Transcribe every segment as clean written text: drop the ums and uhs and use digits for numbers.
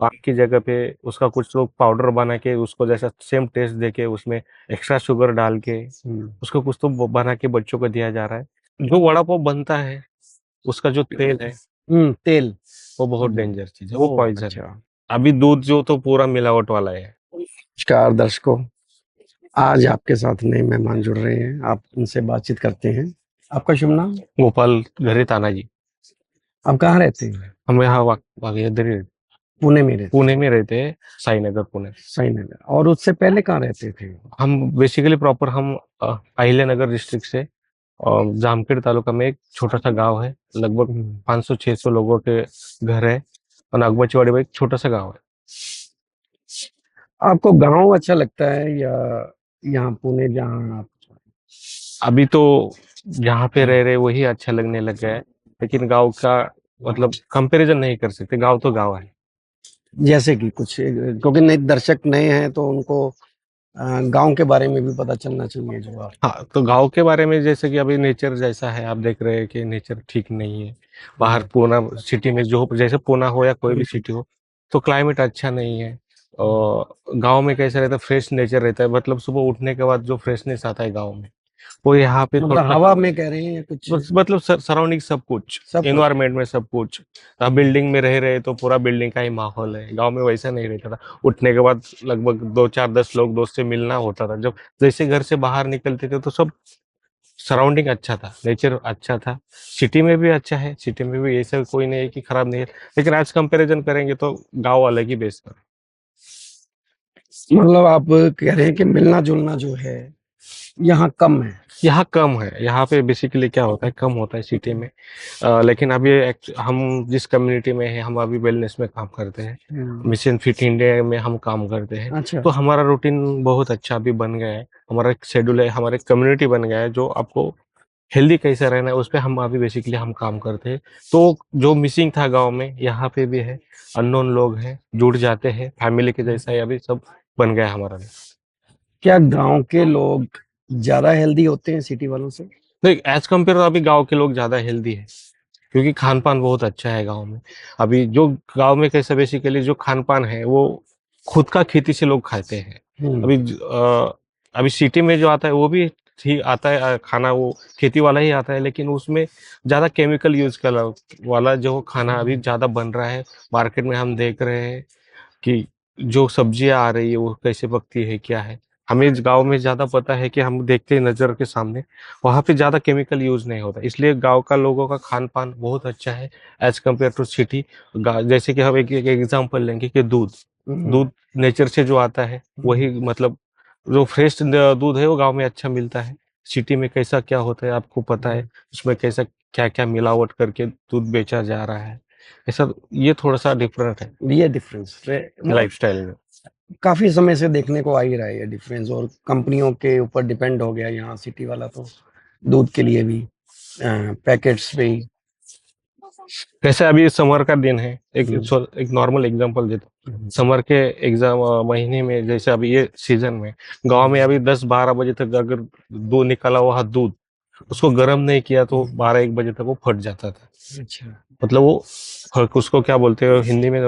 आम की जगह पे उसका कुछ लोग पाउडर बना के उसको जैसा सेम टेस्ट देके उसमें एक्स्ट्रा शुगर डाल के उसको कुछ तो बना के बच्चों को दिया जा रहा है। जो वड़ा पाव बनता है उसका जो तेल है तेल। वो बहुत डेंजर चीज है, वो ओह पॉइजन है। अच्छा। अभी दूध जो तो पूरा मिलावट वाला है। नमस्कार दर्शकों, आज आपके साथ नए मेहमान जुड़ रहे हैं, आप उनसे बातचीत करते हैं। आपका शुभ नाम? गोपाल घरे तानाजी। आप कहाँ रहते हैं? हम यहाँ इधर ही पुणे में रहते पुणे हैं। में रहते हैं, साई नगर पुणे। सही नगर। और उससे पहले कहाँ रहते थे? हम बेसिकली प्रॉपर हम अहिल्यानगर डिस्ट्रिक्ट से जामखेड़ तालुका में एक छोटा सा गांव है, लगभग हम्म, 500-600 लोगों के घर है। और नागबचवाड़ी में एक छोटा सा गांव है। आपको गांव अच्छा लगता है या यहाँ पुणे जहाँ आप? अभी तो जहाँ पे रह रहे वही अच्छा लगने लग गया है, लेकिन गांव का मतलब कंपैरिजन नहीं कर सकते, गांव तो गांव है। जैसे कि कुछ, क्योंकि नए दर्शक नए हैं तो उनको गांव के बारे में भी पता चलना चाहिए जो आप। हाँ, तो गांव के बारे में जैसे कि अभी नेचर जैसा है, आप देख रहे हैं कि नेचर ठीक नहीं है। बाहर हम्म, पूना सिटी में जो जैसे पूना हो या कोई भी सिटी हो, तो क्लाइमेट अच्छा नहीं है। और गांव में कैसा रहता है, फ्रेश नेचर रहता है, मतलब सुबह उठने के बाद जो फ्रेशनेस आता है गांव में, वो यहाँ पे मतलब थोड़ा। हवा में कह रहे हैं या कुछ? मतलब सराउंडिंग सब कुछ, सब कुछ। एनवायरमेंट में सब कुछ। आप बिल्डिंग में रह रहे तो पूरा बिल्डिंग का ही माहौल है, गांव में वैसा नहीं रहता था। उठने के बाद लगभग 2 4 10 लोग दोस्त से मिलना होता था। जब जैसे घर से बाहर निकलते थे तो सब सराउंडिंग अच्छा था, नेचर अच्छा था। सिटी में भी अच्छा है, सिटी में भी ऐसा कोई नहीं है कि खराब नहीं है, लेकिन आज कंपैरिजन करेंगे तो गांव अलग ही बेस्ट है। मतलब आप कह रहे हैं कि मिलना जुलना जो है यहाँ कम है। यहाँ कम है, यहाँ पे बेसिकली क्या होता है, कम होता है सिटी में। लेकिन अभी हम जिस कम्युनिटी में है, हम अभी वेलनेस में काम करते हैं। हम्म, मिशन फिट इंडिया में हम काम करते हैं। अच्छा। तो हमारा रूटीन बहुत अच्छा अभी बन गया है। हमारा एक शेड्यूल है, हमारे कम्युनिटी बन गया है जो आपको हेल्दी कैसे रहना है उस पर हम अभी बेसिकली हम काम करते हैं। तो जो मिसिंग था गांव में यहाँ पे भी है। अननोन लोग हैं, जुड़ जाते हैं, फैमिली के जैसा ही अभी सब बन गया है हमारा। क्या गांव के लोग ज्यादा हेल्दी होते हैं सिटी वालों से? नहीं, एज कम्पेयर अभी गांव के लोग ज्यादा हेल्दी है, क्योंकि खान पान बहुत अच्छा है गांव में। अभी जो गांव में कैसा बेसिकली जो खान पान है वो खुद का खेती से लोग खाते हैं। हम्म, अभी अभी सिटी में जो आता है वो भी ठीक आता है, खाना वो खेती वाला ही आता है, लेकिन उसमें ज्यादा केमिकल यूज कर वाला जो खाना अभी ज्यादा बन रहा है। मार्केट में हम देख रहे हैं कि जो सब्जियां आ रही है वो कैसे पकती है क्या है। हमें गांव में ज्यादा पता है कि हम देखते हैं नजर के सामने, वहां पे ज्यादा केमिकल यूज नहीं होता, इसलिए गांव का लोगों का खान पान बहुत अच्छा है एज कम्पेयर टू सिटी। जैसे कि हम एक एग्जांपल लेंगे कि दूध हम्म, दूध नेचर से जो आता है हम्म, वही, मतलब जो फ्रेश दूध है वो गांव में अच्छा मिलता है। सिटी में कैसा क्या होता है आपको पता है, उसमें कैसा क्या क्या मिलावट करके दूध बेचा जा रहा है। ऐसा ये थोड़ा सा डिफरेंट है ये डिफरेंस मतलब लाइफस्टाइल में। काफी समय से देखने को आ ही रहा है ये डिफरेंस, और कंपनियों के ऊपर डिपेंड हो गया यहाँ सिटी वाला तो दूध के लिए भी पैकेट्स पे ही। जैसे अभी समर का दिन है, हम्म, एक नॉर्मल एग्जांपल देता हूँ। हम्म, समर के एग्जाम महीने में, जैसे अभी ये सीजन में गांव में अभी 10-12 बजे तक अगर दूध निकला हुआ दूध उसको गर्म नहीं किया तो 12-1 बजे तक वो फट जाता था। अच्छा। मतलब वो उसको क्या बोलते हैं हिंदी में,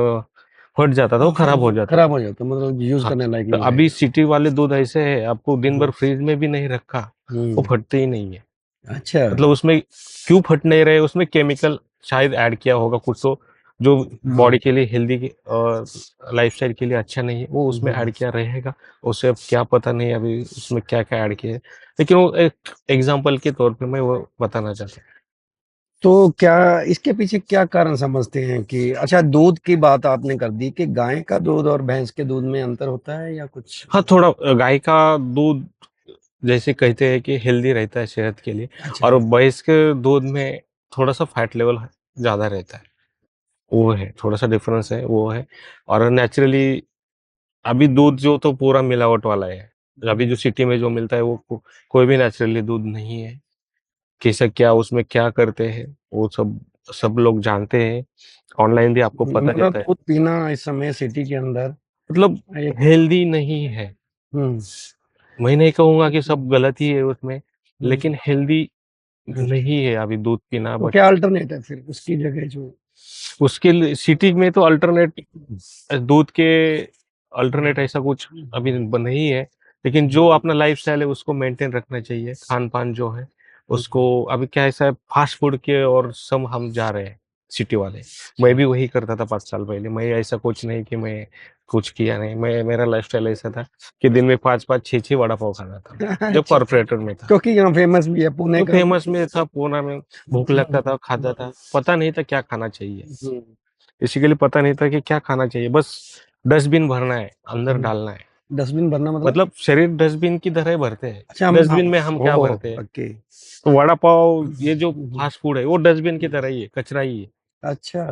फट जाता था, वो खराब हो जाता खराब था। हो जाता मतलब यूज हाँ, करने लायक तो नहीं अभी रहेगा। सिटी वाले दूध ऐसे है, आपको दिन भर फ्रिज में भी नहीं रखा वो हम्म, फटते ही नहीं है। अच्छा। मतलब उसमें क्यों फट नहीं रहे, उसमें केमिकल शायद ऐड किया होगा कुछ तो, जो बॉडी के लिए हेल्दी और लाइफस्टाइल के लिए अच्छा नहीं है, वो उसमें हम्म। ऐड किया रहेगा। उसे अब क्या पता नहीं अभी उसमें क्या क्या ऐड किया है, लेकिन वो एक एग्जांपल के तौर पे मैं वो बताना चाहता हूँ। तो क्या इसके पीछे क्या कारण समझते हैं कि, अच्छा दूध की बात आपने कर दी कि गाय का दूध और भैंस के दूध में अंतर होता है या कुछ? हाँ, थोड़ा गाय का दूध जैसे कहते हैं कि हेल्दी रहता है सेहत के लिए, अच्छा। और भैंस के दूध में थोड़ा सा फैट लेवल ज्यादा रहता है, वो है थोड़ा सा डिफरेंस है वो है। और नेचुरली अभी दूध जो तो पूरा मिलावट वाला है। अभी जो सिटी में जो मिलता है वो कोई भी नेचुरली दूध नहीं है। कैसा क्या उसमें क्या करते हैं वो सब सब लोग जानते हैं, ऑनलाइन भी आपको पता मतलब रहता है। दूध पीना इस समय सिटी के अंदर मतलब एक। हेल्दी नहीं है। हम्म, मैं नहीं कहूंगा कि सब गलत ही है उसमें, हम्म। लेकिन हेल्दी नहीं है अभी दूध पीना। तो बट क्या अल्टरनेट है फिर उसकी जगह जो? उसके लिए सिटी में तो अल्टरनेट दूध के अल्टरनेट ऐसा कुछ अभी नहीं है, लेकिन जो अपना लाइफस्टाइल है उसको मेंटेन रखना चाहिए। खान पान जो है उसको, अभी क्या ऐसा है फास्ट फूड के और सब हम जा रहे हैं सिटी वाले। मैं भी वही करता था 5 साल पहले। मैं ऐसा कुछ नहीं कि मैं कुछ किया नहीं, मैं मेरा लाइफस्टाइल ऐसा था कि दिन में 5-5 6-6 वड़ा पाव खाता था जब अच्छा, कॉर्पोरेटर में था। क्योंकि यहाँ फेमस भी है पुणे तो का। फेमस में था, पूना में भूख लगता था खाता था, पता नहीं था क्या खाना चाहिए। हम्म, इसी के लिए पता नहीं था कि क्या खाना चाहिए, बस डस्टबिन भरना है, अंदर डालना है। डस्टबिन भरना मतलब? मतलब शरीर डस्टबिन की तरह ही भरते हैं। अच्छा, हम डस्टबिन में हम क्या ओह भरते हैं? ओके। तो वड़ा पाव ये जो फास्ट फूड है वो डस्टबिन की तरह ही है, कचरा ही है। अच्छा,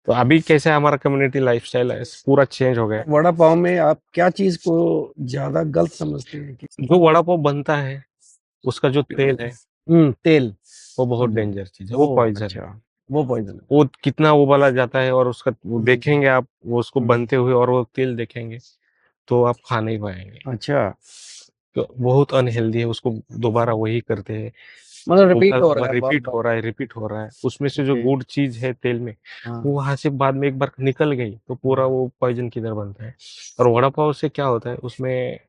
तो अभी कैसे हमारा कम्युनिटी लाइफस्टाइल है पूरा चेंज हो गया है। वड़ा पाव में आप क्या चीज को ज्यादा गलत समझते हैं कि? जो वड़ा पाव बनता है उसका जो तेल है तेल। वो बहुत डेंजर चीज है, वो ओह पॉइजन है। अच्छा, वो पॉइजन है। वो कितना उबाला जाता है और उसका वो देखेंगे आप, वो उसको हम्म, बनते हुए और वो तेल देखेंगे तो आप खा नहीं पाएंगे। अच्छा, तो बहुत अनहेल्दी है, उसको दोबारा वही करते हैं। मतलब वो रिपीट बार हो रहा बार है बार रिपीट बार। हो रहा है, रिपीट हो रहा है। उसमें से जो ओके, गुड चीज है तेल में, हाँ, वो वहां से बाद में एक बार निकल गई तो पूरा वो पॉइजन की तरह बनता है। और वड़ा पाव से क्या होता है, उसमें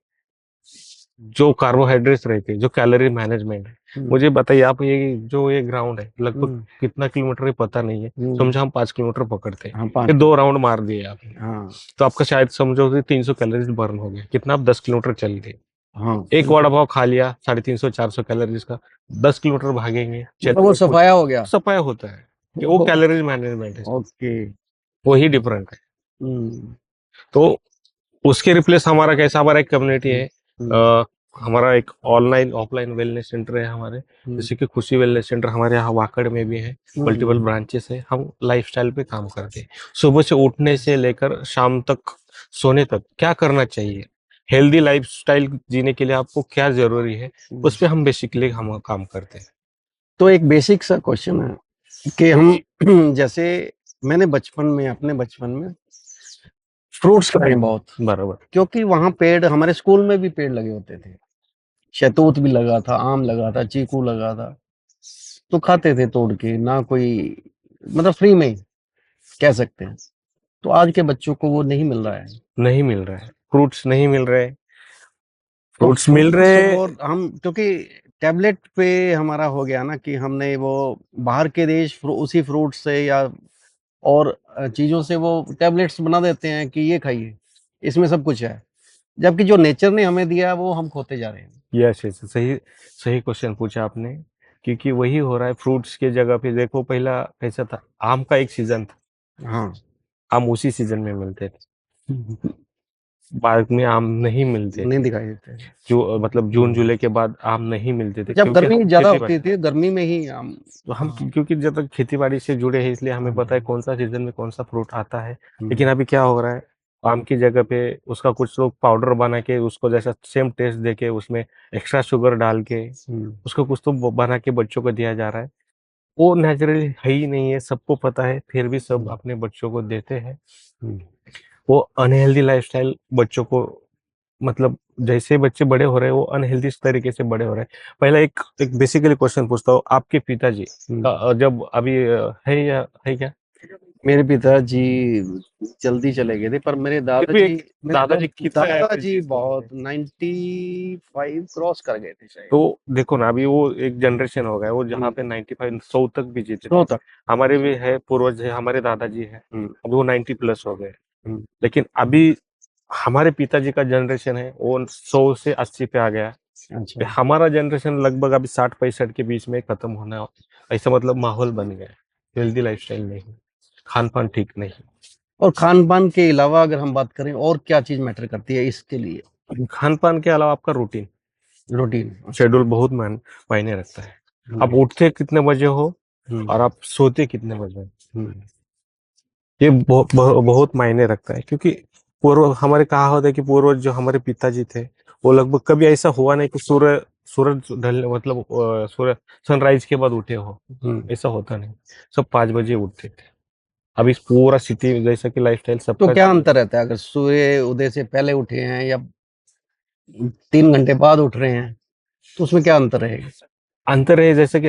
जो कार्बोहाइड्रेट्स रहते हैं, जो कैलोरी मैनेजमेंट है। हम्म, मुझे बताइए आप, ये ग्राउंड है लगभग हम्म, कितना किलोमीटर है पता नहीं है। हम्म, समझो हम 5 किलोमीटर पकड़ते हैं, हाँ ये 5 किलो, 2 राउंड मार दिए आपने, हाँ, तो आपका शायद समझो कि 300 कैलोरीज बर्न हो गया। कितना? आप 10 किलोमीटर चल गए। हाँ एक वड़ा बिल्कुल। पाव खा लिया, 350-400 कैलोरीज का। 10 किलोमीटर भागेंगे, मतलब वो चलेंगे, कुछ सफाया हो गया। सफाया होता है कि वो ओह, कैलोरीज मैनेजमेंट है, ओके, वही डिफरेंट है। हम्म, तो उसके रिप्लेस हमारा कैसा, हमारा एक कम्युनिटी हम्म, है। हम्म, अ, हमारा एक ऑनलाइन ऑफलाइन वेलनेस सेंटर है हमारे। हम्म, जैसे कि खुशी वेलनेस सेंटर हमारे यहाँ वाकड़ में भी है, मल्टीपल हम्म, ब्रांचेस है। हम लाइफस्टाइल पे काम करते हैं। सुबह से उठने से लेकर शाम तक सोने तक क्या करना चाहिए, हेल्दी लाइफस्टाइल जीने के लिए आपको क्या जरूरी है, हम्म। उस पे हम बेसिकली हम काम करते हैं। तो एक बेसिक सा क्वेश्चन है कि हम जैसे मैंने बचपन में, अपने बचपन में फ्रूट्स खाए बहुत, बराबर। क्योंकि वहां पेड़, हमारे स्कूल में भी पेड़ लगे होते थे। शहतूत भी लगा था, आम लगा था, चीकू लगा था, तो खाते थे तोड़ के, ना कोई मतलब फ्री में ही कह सकते हैं। तो आज के बच्चों को वो नहीं मिल रहा है। नहीं मिल रहा है, फ्रूट्स नहीं मिल रहे। तो फ्रूट्स मिल फ्रूट्स, रहे। और हम क्योंकि टैबलेट पे हमारा हो गया ना कि हमने वो बाहर के देश उसी फ्रूट से या और चीजों से वो टैबलेट्स बना देते हैं कि ये खाइए, इसमें सब कुछ है, जबकि जो नेचर ने हमें दिया है वो हम खोते जा रहे हैं। यस यस, सही सही क्वेश्चन पूछा आपने। क्योंकि वही हो रहा है, फ्रूट्स के जगह पे देखो पहला कैसा था, आम का एक सीजन था, हाँ, आम उसी सीजन में मिलते थे। बाद में आम नहीं मिलते नहीं थे। दिखाई देते हैं। जो मतलब जून जुलाई के बाद आम नहीं मिलते थे, जब क्योंकि गर्मी हम ज्यादा खेती होती बाड़ी, थी, गर्मी में ही हम। तो हम हाँ, क्योंकि जब तक खेती बाड़ी से जुड़े हैं इसलिए हमें पता है हाँ, कौन सा सीजन में कौन सा फ्रूट आता है। लेकिन हम्म, अभी क्या हो रहा है, आम की जगह पे उसका कुछ लोग पाउडर बना के उसको जैसा सेम टेस्ट देके उसमें एक्स्ट्रा शुगर डाल के हम्म, उसको कुछ तो बना के बच्चों को दिया जा रहा है। वो नेचुरली है ही नहीं है, सबको पता है, फिर भी सब हम्म, अपने बच्चों को देते हैं। हम्म, वो अनहेल्दी लाइफस्टाइल बच्चों को, मतलब जैसे बच्चे बड़े हो रहे हैं वो अनहेल्दी तरीके से बड़े हो रहे हैं। पहला एक एक बेसिकली क्वेश्चन पूछता हूँ, आपके पिताजी हम्म। का जब अभी है या है क्या? मेरे पिताजी जल्दी चले गए थे, पर मेरे फिर भी दादाजी, एक, दादाजी कितना एवरेज दादाजी एज में होंगे? बहुत 95 क्रॉस कर गए थे शायद। तो देखो ना, अभी वो एक जनरेशन हो गया वो जहाँ हम्म, पे 95 100 तक भी जीते थे। 100 तक। हमारे भी है पूर्वज है, हमारे दादाजी है, हम्म, अभी वो 90+ हो गए। हम्म, लेकिन अभी हमारे पिताजी का जनरेशन है वो 100 से 80 पे आ गया। अच्छा, फिर हमारा जनरेशन लगभग अभी 60-65 के बीच में खत्म होना, ऐसा मतलब माहौल बन गया है। हेल्दी लाइफस्टाइल नहीं, खान पान ठीक और खान पान के अलावा अगर हम बात करें और क्या चीज मैटर करती है इसके लिए? नहीं। खान पान के अलावा आपका रूटीन रूटीन, अच्छा। शेड्यूल बहुत मायने रखता है। आप हम्म, उठते कितने बजे हो हम्म, और आप सोते कितने बजे हो, हम्म, ये बहुत मायने रखता है। क्योंकि पूर्व हमारे कहा होता है कि पूर्वज जो हमारे पिताजी थे, वो लगभग कभी ऐसा हुआ नहीं कि सूर्य सूरज ढलने मतलब सूर्य सनराइज के बाद उठे हो, हम्म। ऐसा होता नहीं। सब 5 बजे उठते थे। अभी इस पूरा सिटी जैसा कि लाइफस्टाइल तो सबका, क्या अंतर रहता है अगर सूर्य उदय से पहले उठे हैं या 3 घंटे बाद उठ रहे हैं, तो उसमें क्या अंतर रहेगा? अंतर है जैसे कि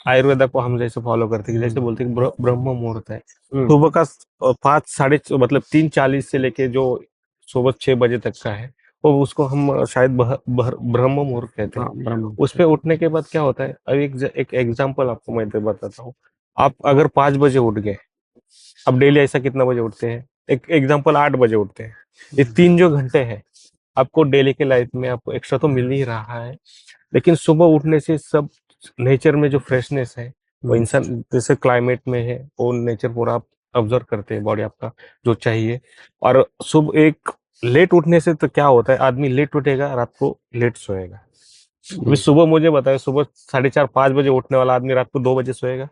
आयुर्वेदा को हम जैसे फॉलो करते हैं, जैसे हम्म बोलते हैं कि ब्रह्म मुहूर्त है हम्म सुबह का, 5 साढ़े मतलब 3:40 से लेके जो सुबह 6 बजे तक का है, वो उसको हम शायद ब्रह्म मुहूर्त कहते हाँ हैं। ब्रह्म। उस पे उठने के बाद क्या होता है, अब एक एग्जाम्पल आपको मैं बताता हूँ। आप अगर 5 बजे उठ गए, अब डेली ऐसा कितना बजे उठते हैं, एक एग्जाम्पल 8 बजे उठते हैं, ये 3 जो घंटे हैं आपको डेली के लाइफ में आपको एक्स्ट्रा तो मिल ही रहा है। लेकिन सुबह उठने से सब नेचर में जो फ्रेशनेस है, वो हम्म इंसान जैसे क्लाइमेट में है, वो नेचर पूरा आप ऑब्जर्व करते हैं, बॉडी आपका जो चाहिए। और सुबह एक लेट उठने से तो क्या होता है, आदमी लेट उठेगा, रात को लेट सोएगा। अभी हम्म। सुबह मुझे बताया, सुबह 4:30 5 बजे उठने वाला आदमी रात को 2 बजे सोएगा,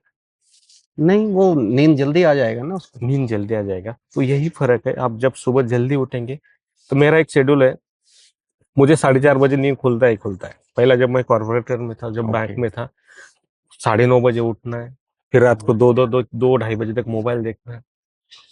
नहीं, वो नींद जल्दी आ जाएगा ना उसको। नींद जल्दी आ जाएगा। तो यही फर्क है, आप जब सुबह जल्दी उठेंगे, तो मेरा एक शेड्यूल है, मुझे 4:30 बजे नींद खुलता है। पहला जब मैं कॉर्पोरेटर में था, जब बैंक ओके। में था, 9:30 बजे उठना है, फिर रात को 2 2 2 2 2 ढाई बजे तक मोबाइल देखना है।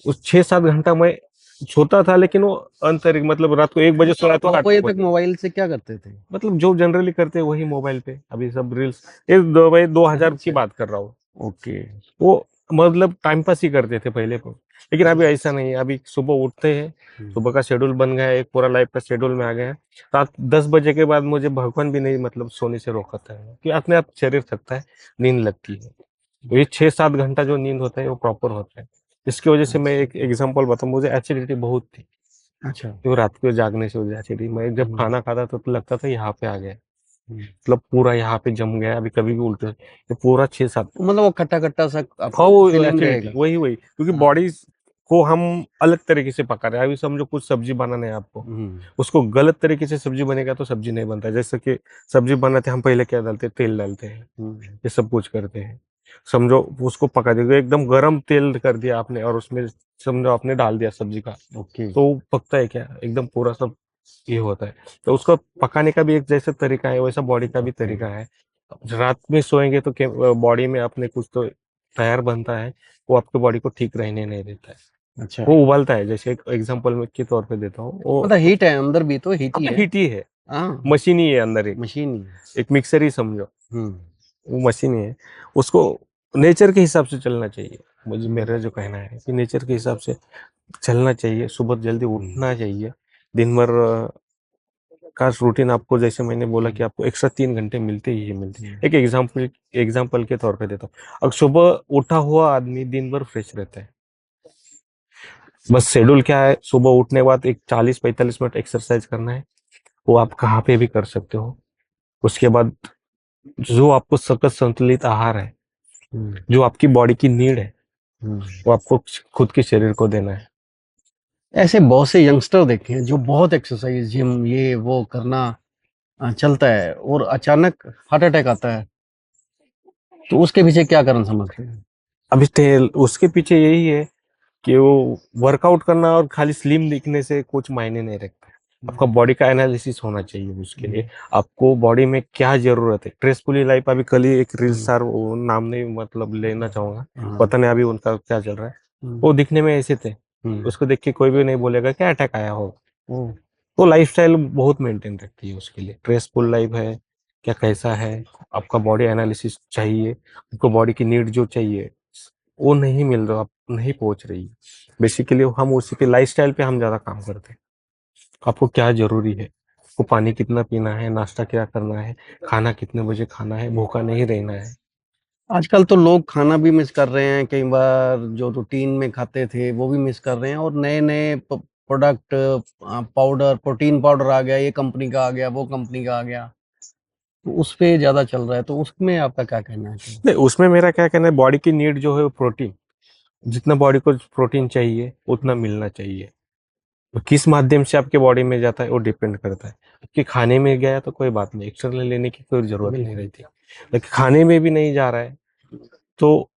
उस 6 7 घंटा मैं सोता था, लेकिन वो अंतर मतलब रात को 1 बजे सोया तो 9 बजे तक बजे, मोबाइल से क्या करते थे? मतलब जो जनरली करते हैं वही मोबाइल पे, अभी सब रील्स, ये 2000 की बात कर रहा हूँ। ओके। वो मतलब टाइम पास ही करते थे पहले को, लेकिन अभी ऐसा नहीं है। अभी सुबह उठते हैं, हम्म, सुबह का शेड्यूल बन गया है, एक पूरा लाइफ का शेड्यूल में आ गया है। रात 10 बजे के बाद मुझे भगवान भी नहीं मतलब सोने से रोकता है, कि अपने आप शरीर थकता है, नींद लगती है। तो ये 6 7 घंटा जो नींद होता है वो प्रॉपर होता है। इसकी वजह से मैं एक एग्जांपल बताऊं, मुझे एसिडिटी बहुत थी, अच्छा। तो रात को जागने से हो जाती थी। मैं जब हम्म खाना खाता था तो लगता था यहाँ पे आ गया, हम्म। मतलब पूरा यहाँ पे जम गया, अभी कभी भी उल्टे, ये पूरा 6 7। तो मतलब वो खट्टा खट्टा सा हाँ, आपको वो फीलिंग एसिडिटी, रहेगा। वही वही, क्योंकि हाँ। बॉडी को हम अलग तरीके से पका रहे हैं। अभी समझो कुछ सब्जी बनाना है आपको, हम्म उसको गलत तरीके से सब्जी बनेगा तो सब्जी नहीं बनता। जैसे कि सब्जी बनाते हैं, हम पहले क्या डालते हैं, तेल डालते हैं, हम्म। ये सब कुछ करते हैं। समझो उसको पका देगा, एकदम गरम तेल कर दिया आपने, और उसमें समझो आपने डाल दिया सब्जी का, ओके। तो वो पकता है क्या, एकदम पूरा सब ये होता है। तो उसको पकाने का भी एक जैसे तरीका है, वैसा बॉडी का भी ओके। तरीका है। रात में सोएंगे तो बॉडी में अपने कुछ तो तैयार बनता है, वो आपके बॉडी को ठीक रहने नहीं देता है, अच्छा। वो उबलता है। जैसे एक एग्जांपल में के तौर पे देता हूँ, वो मतलब हीट है अंदर भी, तो हीट ही अपने है। हीट ही है, हाँ। मशीन ही है अंदर, एक मशीन ही है। एक मिक्सर ही समझो, हम्म वो मशीन ही है। उसको नेचर के हिसाब से चलना चाहिए। मुझे हम्म मेरा जो कहना है कि नेचर के हिसाब से चलना चाहिए, सुबह जल्दी हम्म उठना चाहिए। दिन भर का रूटीन आपको, जैसे मैंने बोला कि हम्म आपको एक्स्ट्रा 3 घंटे मिलते ही मिलते। हम्म। एक एग्जाम्पल के तौर पे देता हूँ, अब सुबह उठा हुआ आदमी दिन भर फ्रेश रहता है। बस शेड्यूल क्या है, सुबह उठने के बाद एक 40 45 मिनट एक्सरसाइज करना है, वो आप कहाँ पे भी कर सकते हो। उसके बाद जो आपको सखत संतुलित आहार है, हम्म जो आपकी बॉडी की नीड है, हम्म। वो आपको खुद के शरीर को देना है। ऐसे बहुत से यंगस्टर देखे हैं जो बहुत एक्सरसाइज जिम ये वो करना चलता है, और अचानक हार्ट अटैक आता है। तो उसके पीछे क्या कारण समझते हैं? अभी उसके पीछे यही है कि वो वर्कआउट करना और खाली स्लिम दिखने से कुछ मायने नहीं रखता है। आपका बॉडी का एनालिसिस होना चाहिए उसके लिए, हम्म आपको बॉडी में क्या जरूरत है। स्ट्रेसफुली लाइफ, अभी कल ही एक रील हम्म स्टार, वो नाम नहीं मतलब लेना चाहूंगा, हाँ, पता नहीं अभी उनका क्या चल रहा है, हम्म वो दिखने में ऐसे थे, हम्म। उसको देख के कोई भी नहीं बोलेगा क्या अटैक आया हो। ओ। तो लाइफस्टाइल बहुत मेंटेन रखती है उसके लिए, स्ट्रेसफुल लाइफ है क्या, कैसा है, आपका बॉडी एनालिसिस चाहिए, आपको बॉडी की नीड जो चाहिए वो नहीं मिल रहा, आप नहीं पहुंच रही। बेसिकली हम उसी पे लाइफस्टाइल पे हम ज्यादा काम करते हैं। आपको क्या जरूरी है, आपको पानी कितना पीना है, नाश्ता क्या करना है, खाना कितने बजे खाना है, भूखा नहीं रहना है। आजकल तो लोग खाना भी मिस कर रहे हैं, कई बार जो रूटीन में खाते थे वो भी मिस कर रहे हैं, और नए नए प्रोडक्ट, पाउडर, प्रोटीन पाउडर आ गया, ये कंपनी का आ गया, वो कंपनी का आ गया, तो उस पे ज्यादा चल रहा है। तो उसमें आपका क्या कहना है कि? नहीं, उसमें मेरा क्या कहना है, बॉडी की नीड जो है वो प्रोटीन, जितना बॉडी को प्रोटीन चाहिए उतना मिलना चाहिए। तो किस माध्यम से आपके बॉडी में जाता है वो डिपेंड करता है। आपके खाने में गया तो कोई बात नहीं, एक्स्ट्रा लेने की कोई जरूरत नहीं बिल्कुल। रहती। लेकिन खाने में भी नहीं जा रहा है, तो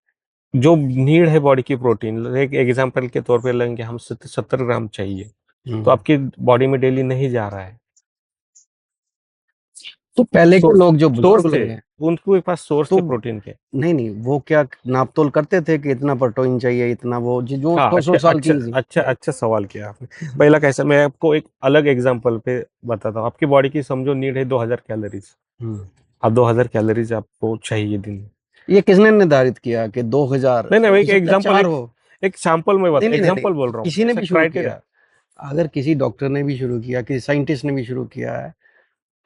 जो नीड है बॉडी की प्रोटीन, एक एग्जांपल के तौर पे लेंगे हम, 70 ग्राम चाहिए, तो हम्म। आपकी बॉडी में डेली नहीं जा रहा है। तो पहले के लोग जो बुजुर्ग सोर्स थे, लोग हैं, उनके पास सोर्स तो थे प्रोटीन के। नहीं नहीं, वो क्या नाप तोल करते थे कि इतना प्रोटीन चाहिए, इतना वो जो हाँ, सौ सौ अच्छा साल अच्छा चीज है? अच्छा अच्छा सवाल किया आपने। पहला कैसा, मैं आपको एक अलग एग्जांपल पे बताता हूँ। आपकी बॉडी की समझो नीड है 2000 कैलोरीज, हम्म अब 2000 कैलोरीज आपको चाहिए दिन में। ये किसने निर्धारित किया कि 2000? नहीं नहीं, हो एक सकता है एग्जांपल, 4 हो। एक सैंपल में नहीं, बता, नहीं, नहीं, नहीं, एग्जांपल बोल रहा हूँ, किसी ने ऐसा भी शुरू क्राइटेरिया। किया। अगर किसी डॉक्टर ने भी शुरू किया, किसी साइंटिस्ट ने भी शुरू किया है,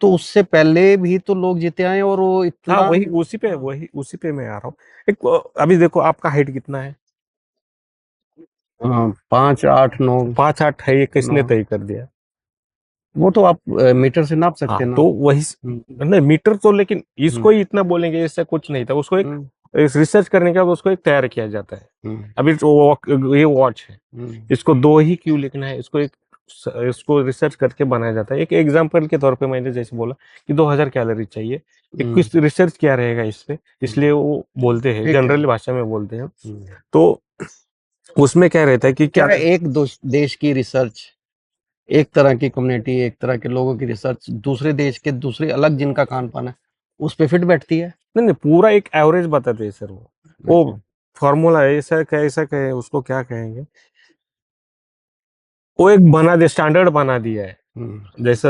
तो उससे पहले भी तो लोग जीते आए हैं और वो हाँ, इतना। वही उसी पे, हाँ, वही उसी पे मैं आ रहा हूँ। एक अभी देखो आपका हाइट कितना है? हाँ, 5, 8, 9, 5'8" है, ये किसने 9। तय कर दिया? वो तो आप मीटर से नाप सकते हाँ हैं ना। तो वही हुँ, नहीं, मीटर तो, लेकिन हुँ, इसको ही इतना बोलेंगे, इससे कुछ नहीं था। उसको एक हुँ, रिसर्च करने के बाद उसको एक तैयार किया जाता है। हुँ, अभी तो ये वॉच है, हुँ, इसको दो ही क्यों लिखना है, इसको रिसर्च करके बनाया जाता है। एक एग्जांपल के तौर पे मैंने जैसे बोला कि 2000 कैलोरी चाहिए, एक हुँ, कुछ रिसर्च किया रहेगा इस पे, हुँ, इसलिए वो बोलते हैं, ठीक है। जनरल भाषा में बोलते हैं। हुँ। तो उसमें क्या रहता है कि क्या क्या, एक देश की रिसर्च, एक तरह की कम्युनिटी, एक तरह के लोगों की रिसर्च दूसरे देश के दूसरे अलग जिनका खान-पान है, उस पे फिट बैठती है? नहीं नहीं, पूरा एक एवरेज बताते हैं सर वो अच्छा। फॉर्मूला है, ऐसा कहे, उसको क्या कहेंगे, वो एक बना दिया, स्टैंडर्ड बना दिया है। हुँ, जैसे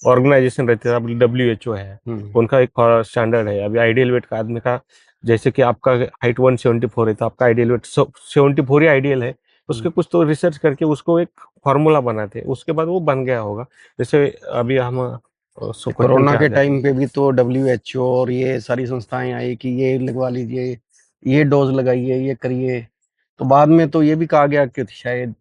ऑर्गेनाइजेशन रहती है, अब WHO है, हुँ, उनका एक स्टैंडर्ड है। अभी आइडियल वेट का आदमी का, जैसे कि आपका हाइट 174 है, तो आपका आइडियल वेट 74 ही आइडियल है। हुँ। उसके कुछ तो रिसर्च करके उसको एक फॉर्मूला बनाते हैं, उसके बाद वो बन गया होगा। जैसे अभी हम क्वेश्चन कोरोना पे आ के जाए। टाइम पे भी तो WHO और ये सारी संस्थाएँ आई कि ये लगवा लीजिए, ये डोज़ लगाइए, ये करिए। तो बाद में तो ये भी कहा गया कि शायद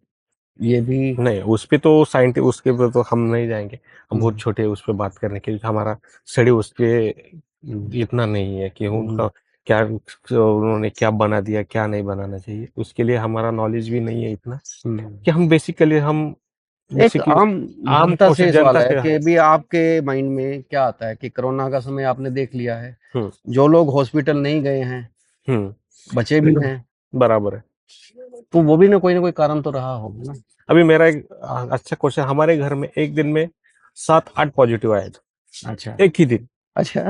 ये भी। नहीं, उस पे तो साइंटिस्ट, उसके पे तो हम नहीं जाएंगे, हम बहुत हुँ, छोटे हैं उस पे बात करने के लिए, हमारा स्टडी उस पे हुँ, इतना नहीं है कि हुँ, उनका क्या, उन्होंने क्या बना दिया, क्या नहीं बनाना चाहिए, उसके लिए हमारा नॉलेज भी नहीं है इतना, हुँ। कि हम बेसिकली एक आम आम जनता से क्वेश्चन सवाल जनता है से। कि अभी आपके माइंड में क्या आता है कि कोरोना का समय आपने देख लिया है, हम्म जो लोग हॉस्पिटल नहीं गए हैं, बचे भी हैं, बराबर है। तो वो भी ना कोई कारण तो रहा होगा ना? अभी मेरा एक अच्छा क्वेश्चन, हमारे घर में एक दिन में 7-8 पॉजिटिव आए अच्छा, थे, एक ही दिन। अच्छा,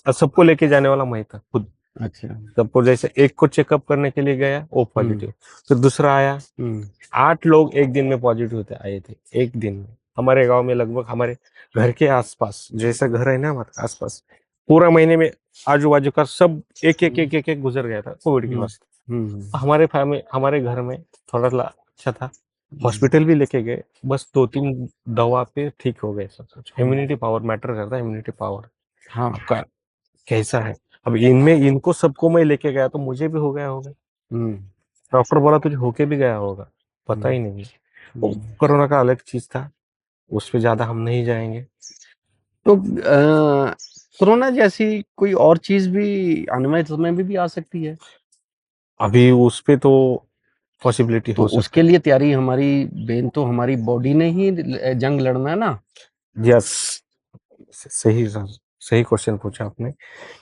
और सबको लेके जाने वाला मैं था खुद। अच्छा। सबको, जैसे एक को चेकअप करने के लिए गया, वो हुँ, पॉजिटिव, फिर दूसरा आया। हुँ, 8 लोग एक दिन में पॉजिटिव होते आए थे, एक दिन में। हमारे गांव में लगभग, हमारे घर के आसपास, जैसा घर है ना हमारे आसपास, पूरा महीने में आजू बाजू का सब एक एक गुजर गया था कोविड के हुँ, वक्त। हुँ, हमारे फैमिली, हमारे घर में थोड़ा सा अच्छा था, हुँ। हॉस्पिटल भी लेके गए, बस 2-3 दवा पे ठीक हो गए सब कुछ। हुँ, इम्यूनिटी पावर मैटर करता है, इम्यूनिटी पावर हाँ। आपका कैसा है। अब इनमें इनको सबको मैं लेके गया तो मुझे भी हो गया होगा, हुँ, डॉक्टर बोला तुझे होके भी गया होगा, पता हुँ, ही नहीं। वो हुँ। कोरोना का अलग चीज था, उस पे ज्यादा हम नहीं जाएंगे। तो कोरोना जैसी कोई और चीज़ भी आने वाले समय में भी आ सकती है? अभी उस पे तो पॉसिबिलिटी तो हो सकता उसके लिए तैयारी हमारी मेन तो हमारी बॉडी ने ही जंग लड़ना है ना? है। यस, सही सही क्वेश्चन पूछा आपने,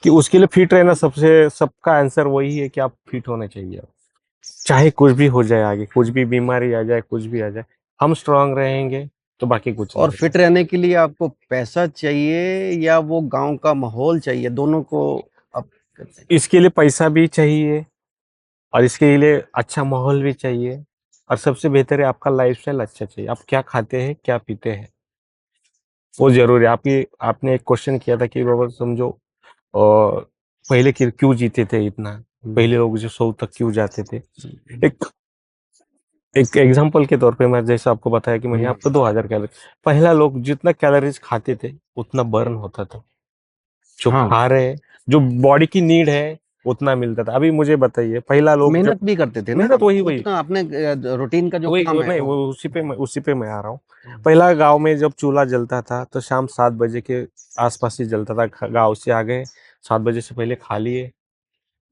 कि उसके लिए फिट रहना, सबसे सबका आंसर वही है कि आप फिट होने चाहिए। चाहे कुछ भी हो जाए, आगे कुछ भी बीमारी आ जाए, कुछ भी आ जाए, हम स्ट्रांग रहेंगे तो बाकी कुछ और नहीं फिट होगा। रहने के लिए आपको पैसा चाहिए या वो गाँव का माहौल चाहिए? दोनों को आप करते हैं। इसके लिए पैसा भी चाहिए, और इसके लिए अच्छा माहौल भी चाहिए, और सबसे बेहतर है आपका लाइफस्टाइल अच्छा चाहिए। आप क्या खाते हैं, क्या पीते हैं, वो जरूरी है। आपकी, आपने एक क्वेश्चन किया था कि बाबा समझो, और पहले क्यों जीते थे इतना, हुँ, पहले लोग जो 100 तक क्यों जाते थे। हुँ, एक एक एग्जांपल के तौर पे मैं जैसे आपको बताया कि मैंने हुँ। आपको 2000 कैलोरी, पहला लोग जितना कैलोरीज खाते थे उतना बर्न होता था, जो हाँ, खा रहे हैं, जो बॉडी की नीड है उतना मिलता था। अभी मुझे बताइए, पहला लोग जब मेहनत भी करते थे ना, मेहनत, वही वही उतना अपने रूटीन का जो वही काम है नहीं, वो। वो उसी पे मैं आ रहा हूँ। पहला गांव में जब चूल्हा जलता था तो शाम 7 बजे के आसपास ही जलता था। गांव से आ गए, 7 बजे से पहले खा लिए,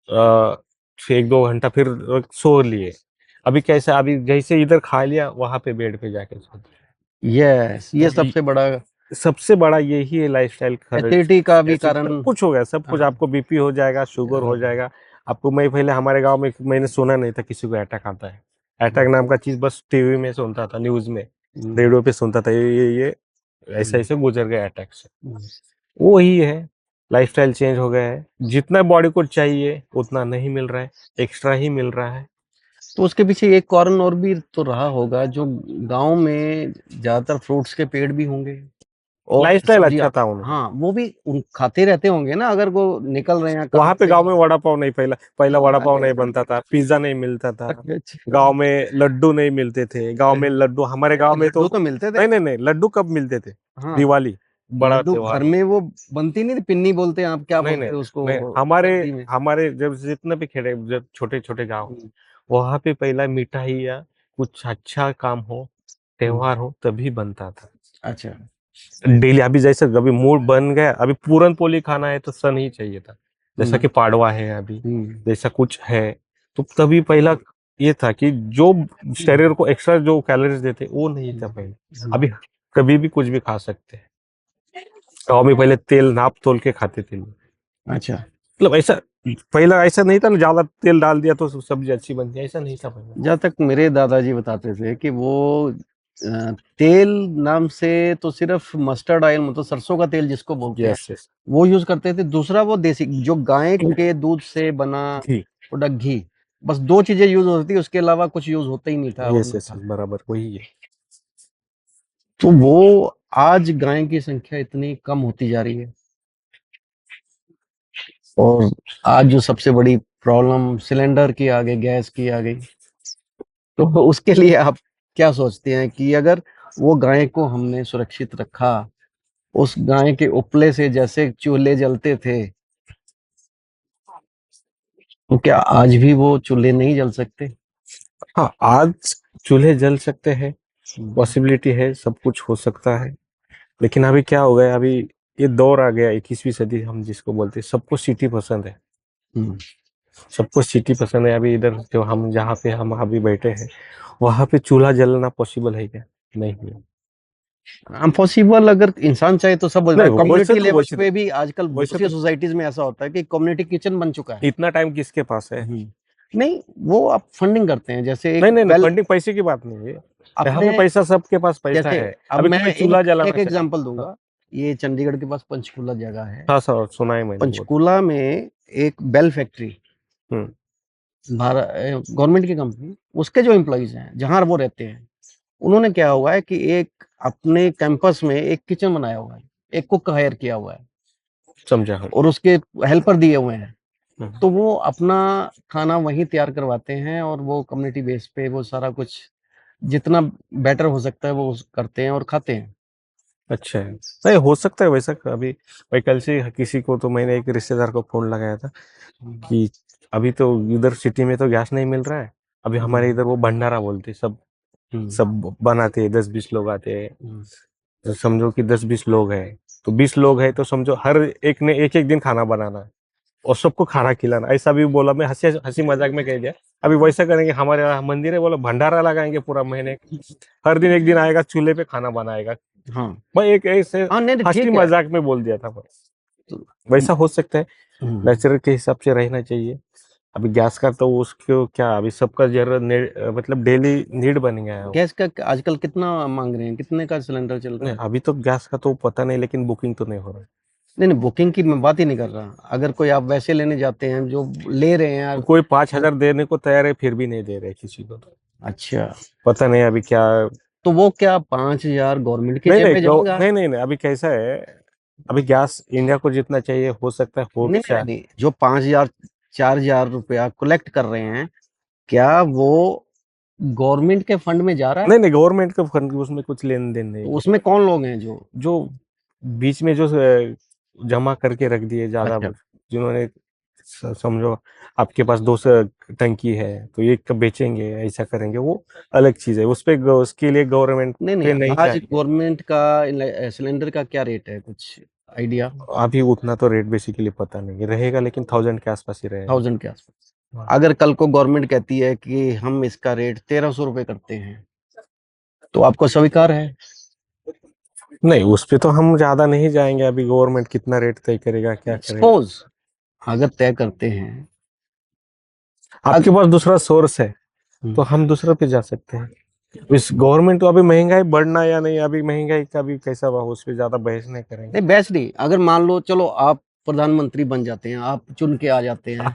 फिर 1-2 घंटा फिर सो लिए। अभी कैसा, अभी जैसे इधर खा लिया वहां पे बेड पे जाके सो। यस, ये तो सबसे बड़ा सबसे बड़ा यही है लाइफस्टाइल खर्च। एसिडिटी का भी ऐसे कारण। सब कुछ हो गया, सब कुछ, हाँ, आपको बीपी हो जाएगा, शुगर हो जाएगा। आपको, मैं पहले हमारे गांव में मैंने सुना नहीं था किसी को अटैक आता है। अटैक नाम का चीज बस टीवी में सुनता था, न्यूज में, हुँ, रेडियो पे सुनता था, ये ऐसे हुँ, ऐसे गुजर गए अटैक से। हुँ। वो ही है, लाइफस्टाइल चेंज हो गया है, जितना बॉडी को चाहिए उतना नहीं मिल रहा है, एक्स्ट्रा ही मिल रहा है। तो उसके पीछे एक कारण और भी तो रहा होगा, जो गाँव में ज़्यादातर फ्रूट्स के पेड़ भी होंगे। और लाइफस्टाइल सब्जियां, अच्छा था उनका। हाँ वो भी उन खाते रहते होंगे ना, अगर वो निकल रहे हैं काम वहां पे से। गांव में वड़ा पाव नहीं, पहला पहला वड़ा पाव अरे नहीं बनता था, पिज्जा नहीं मिलता था, अच्छा, गांव में लड्डू नहीं मिलते थे, गांव में लड्डू, हमारे गांव में तो लड्डू तो मिलते थे। नहीं नहीं नहीं, लड्डू कब मिलते थे? हाँ, दिवाली, बड़ा लड्डू त्योहार घर हो। में वो बनती नहीं थी, पिन्नी बोलते हैं, आप क्या नहीं नहीं बोलते हैं नहीं, उसको हमारे सर्दी में? हमारे जब जितने भी खेड़े, जब छोटे छोटे गांव, हम्म, वहां पे पहला मिठाई या कुछ अच्छा काम हो, हम्म, त्योहार हो, तभी बनता था। अच्छा। डेली अभी जैसे अभी मूड बन गया, अभी पूरन पोली खाना है तो सन ही चाहिए था। जैसा हम्म, कि पाड़वा है अभी, हम्म, जैसा कुछ है, तो तभी पहला ये था कि जो शरीर को एक्स्ट्रा जो कैलोरीज देते वो नहीं था पहले। हम्म, अभी कभी भी कुछ भी खा सकते हैं। गाँव में पहले तेल नाप तोल के खाते थे लोग। अच्छा। मतलब ऐसा, पहला ऐसा नहीं था ना, ज्यादा तेल डाल दिया तो सब्जी अच्छी बनती है, ऐसा नहीं था पहले। जहाँ तक मेरे दादाजी बताते थे कि वो तेल नाम से तो सिर्फ मस्टर्ड ऑयल, मतलब सरसों का तेल जिसको बोलते हैं, यस यस। वो यूज करते थे। दूसरा वो देसी, जो गाय के दूध से बना घी। प्रोडक्ट, घी। बस दो चीजें यूज होती थी, उसके अलावा कुछ यूज होता ही नहीं था और यस ना यस, था। बराबर वही है। तो वो आज गाय की संख्या इतनी कम होती जा रही है। और आज जो सबसे बड़ी प्रॉब्लम सिलेंडर की आ गई, गैस की आ गई, तो उसके लिए आप क्या सोचते हैं कि अगर वो गाय को हमने सुरक्षित रखा, उस गाय के उपले से जैसे चूल्हे जलते थे, तो क्या आज भी वो चूल्हे नहीं जल सकते? हाँ, आज चूल्हे जल सकते हैं, हम्म, पॉसिबिलिटी है, सब कुछ हो सकता है। लेकिन अभी क्या हो गया, अभी ये दौर आ गया 21वीं सदी हम जिसको बोलते हैं, सबको सिटी पसंद है। हम्म। सबको सिटी पसंद है। अभी इधर जो हम जहाँ पे हम अभी बैठे हैं, वहां पे चूल्हा जलना पॉसिबल है क्या? नहीं है। इम्पॉसिबल, अगर इंसान चाहे तो सब हो जाता नहीं, है। कम्युनिटी लेवल वैसे तो पे भी आजकल बहुत वैसे सी तो सोसाइटीज में ऐसा होता है कि कम्युनिटी किचन बन चुका है। इतना टाइम किसके पास है? हम्म। नहीं, वो आप फंडिंग करते हैं, जैसे एक नहीं नहीं नहीं, वेल फंडिंग पैसे की बात नहीं है, यहाँ अपने, पे पैसा, सबके पास पैसा जैसे है। अब अभी मैं तुम्हें चूल्हा एक जलाना एक चाहिए। एग्जांपल हाँ दूंगा। ये चंडीगढ़ के पास पंचकूला जगह है। हाँ सर, सुना है मैंने बहुत। पंचकूला में एक बेल फैक्ट्री, हम्म। भारत गवर्नमेंट की कंपनी, उसके जो एम्प्लॉइज हैं जहां वो रहते हैं, उन्होंने क्या हुआ है कि एक अपने कैंपस में एक किचन बनाया हुआ है, एक कुक हायर किया हुआ है, समझा हम। और उसके हेल्पर दिए हुए हैं। हम्म। तो वो अपना खाना वहीं तैयार करवाते हैं, और वो कम्युनिटी बेस पे वो सारा कुछ जितना बेटर हो सकता है वो करते हैं और खाते हैं। अच्छा है, नहीं हो सकता है वैसा। अभी भाई कल से किसी को तो मैंने एक रिश्तेदार को फोन लगाया था हम्म, कि अभी तो इधर सिटी में तो गैस नहीं मिल रहा है। अभी हमारे हम्म, इधर वो भंडारा बोलते हैं, सब हम्म, सब बनाते हैं, 10-20 लोग आते हैं। हम्म। तो समझो कि 10-20 लोग हैं, तो 20 लोग हैं, तो समझो हर एक ने एक एक दिन खाना बनाना है और सबको खाना खिलाना। ऐसा भी बोला, मैं हंसी हंसी मजाक में कह दिया। अभी वैसा करेंगे, हमारे यहाँ मंदिर है, बोला भंडारा लगाएंगे पूरा महीने, हर दिन एक दिन आएगा, चूल्हे पे खाना बनाएगा। हाँ, मैं एक ऐसे हाँ, नहीं नहीं, हंसी ठीक है। मजाक में बोल दिया था बस। तो, वैसा हो सकता है, हम्म, नेचर के हिसाब से रहना चाहिए। अभी गैस का तो उसको क्या, अभी सबका जरूरत, मतलब डेली नीड बन गया है वो। गैस का आजकल कितना मांग रहे हैं, कितने का सिलेंडर चल रहा नहीं है? अभी तो गैस का तो पता नहीं, लेकिन बुकिंग तो नहीं हो रहा। नहीं नहीं, बुकिंग की मैं बात ही नहीं कर रहा। अगर कोई आप वैसे लेने जाते हैं जो ले रहे हैं यार, कोई पांच वो, हजार देने को तैयार है, फिर भी नहीं दे रहे किसी को तो। अच्छा, पता नहीं अभी क्या। तो वो क्या 5,000 गवर्नमेंट की नहीं जेब नहीं में जाएगा? नहीं नहीं नहीं, अभी कैसा है, अभी गैस इंडिया को जितना चाहिए हो सकता है हो नहीं नहीं शायद। नहीं, जो 5,000 4,000 रुपया कलेक्ट कर रहे हैं, क्या वो गवर्नमेंट के फंड में जा रहा है? नहीं नहीं, गवर्नमेंट का फंड उसमें कुछ लेन देन नहीं तो है। उसमें कौन लोग हैं जो? जो बीच में जो जमा करके रख दिए ज्यादा, अच्छा, जिन्होंने समझो आपके पास 200 टंकी है तो एक का बेचेंगे, ऐसा करेंगे, वो अलग चीज है। उस पे उसके लिए गवर्नमेंट नहीं नहीं, पे नहीं आज चाहिए। गवर्नमेंट का सिलेंडर का क्या रेट है, कुछ आइडिया? अभी उतना तो रेट बेसिकली पता नहीं रहेगा, लेकिन 1000 के आसपास ही रहेगा। 1,000 के आसपास? हाँ। अगर कल को गवर्नमेंट कहती है कि हम इसका रेट 1,300 रुपये करते हैं, तो आपको स्वीकार है? नहीं, उस पे तो हम ज्यादा नहीं जाएंगे। अभी गवर्नमेंट कितना रेट तय करेगा, क्या करेगा। सपोज अगर तय करते हैं, आपके अगर, पास दूसरा सोर्स है तो हम दूसरे पे जा सकते हैं। इस गवर्नमेंट तो अभी महंगाई बढ़ना या नहीं, अभी महंगाई का भी कैसा हुआ, उस पर ज्यादा बहस नहीं करेंगे। नहीं बेस्ट नहीं, अगर मान लो चलो आप प्रधानमंत्री बन जाते हैं, आप चुन के आ जाते हैं,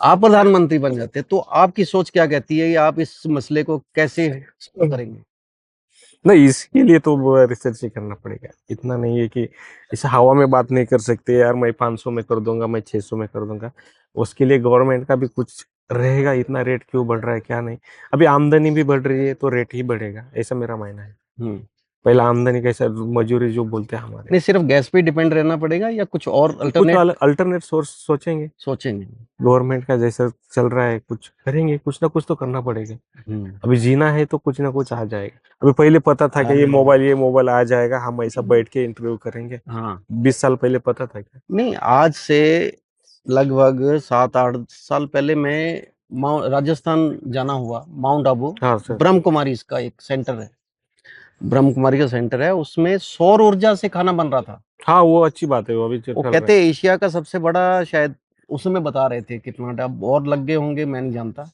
आप प्रधानमंत्री बन जाते हैं, तो आपकी सोच क्या कहती है, या आप इस मसले को कैसे solve करेंगे? नहीं, इसके लिए तो रिसर्च ही करना पड़ेगा। इतना नहीं है कि इसे हवा में बात नहीं कर सकते यार, मैं 500 में कर दूंगा, मैं 600 में कर दूंगा। उसके लिए गवर्नमेंट का भी कुछ रहेगा, इतना रेट क्यों बढ़ रहा है क्या नहीं। अभी आमदनी भी बढ़ रही है तो रेट ही बढ़ेगा, ऐसा मेरा मानना है। हम्म। पहला आमदनी कैसा, मजूरी जो बोलते हैं हमारे, नहीं, सिर्फ गैस पे डिपेंड रहना पड़ेगा या कुछ और कुछ अल्टरनेट अल्टरनेट सोर्स सोचेंगे। सोचेंगे? गवर्नमेंट का जैसा चल रहा है कुछ करेंगे, कुछ ना कुछ तो करना पड़ेगा। हम्म। अभी जीना है तो कुछ ना कुछ आ जाएगा। अभी पहले पता था कि ये मोबाइल आ जाएगा, हम ऐसा बैठ के इंटरव्यू करेंगे। हाँ। 20 साल पहले पता था क्या? नहीं, आज से लगभग 7-8 साल पहले मैं राजस्थान जाना हुआ, माउंट आबू। हाँ सर। ब्रह्म कुमारी इसका एक सेंटर है, ब्रह्म कुमारी का सेंटर है, उसमें सौर ऊर्जा से खाना बन रहा था। हाँ वो अच्छी बात है, वो अभी चल वो रहा कहते है। हैं एशिया का सबसे बड़ा, शायद उसमें बता रहे थे कितना, अब और लग गए होंगे मैं नहीं जानता।